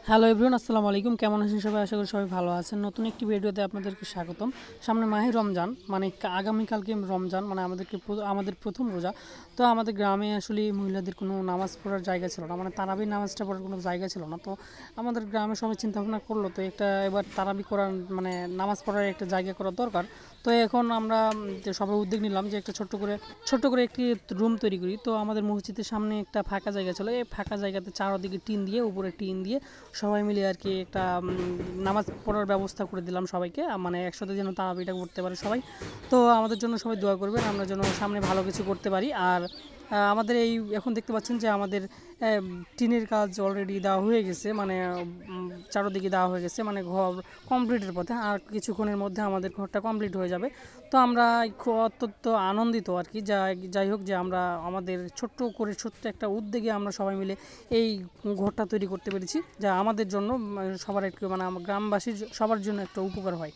Hello everyone, আসসালামু আলাইকুম। কেমন আছেন সবাই? আশা করি সবাই ভালো আছেন। নতুন একটি ভিডিওতে আপনাদেরকে স্বাগতম। সামনে মাহে রমজান, মানে আগামীকালকে রমজান, মানে আমাদের প্রথম রোজা। তো আমাদের গ্রামে আসলে মহিলাদের কোনো নামাজ পড়ার জায়গা ছিল না, মানে তারাবি নামাজটা পড়ার কোনো জায়গা ছিল না। তো আমাদের গ্রামে সবাই চিন্তা ভাবনা করলো, তো একটা এবার তারাবি করার মানে নামাজ পড়ার একটা জায়গা করা দরকার। তো এখন আমরা যে সবাই উদ্যোগ নিলাম যে একটা ছোট্ট করে একটি রুম তৈরি করি। তো আমাদের মসজিদের সামনে একটা ফাঁকা জায়গা ছিল, এই ফাঁকা জায়গাতে চারদিকে টিন দিয়ে, উপরে টিন দিয়ে সবাই মিলে আর কি একটা নামাজ পড়ার ব্যবস্থা করে দিলাম সবাইকে, মানে একসাথে যেন তারাবিটা করতে পারে সবাই। তো আমাদের জন্য সবাই দোয়া করবেন, আমরা যেন সামনে ভালো কিছু করতে পারি। আর আমাদের এই এখন দেখতে পাচ্ছেন যে আমাদের টিনের কাজ অলরেডি দেওয়া হয়ে গেছে, মানে চারোদিকে দেওয়া হয়ে গেছে, মানে ঘর কমপ্লিটের পথে। আর কিছুক্ষণের মধ্যে আমাদের ঘরটা কমপ্লিট হয়ে যাবে। তো আমরা খুব অত্যন্ত আনন্দিত আর কি। যাই হোক, যে আমরা আমাদের ছোট্ট একটা উদ্যোগে আমরা সবাই মিলে এই ঘরটা তৈরি করতে পেরেছি, যা আমাদের জন্য সবার একটু মানে গ্রামবাসীর সবার জন্য একটা উপকার হয়।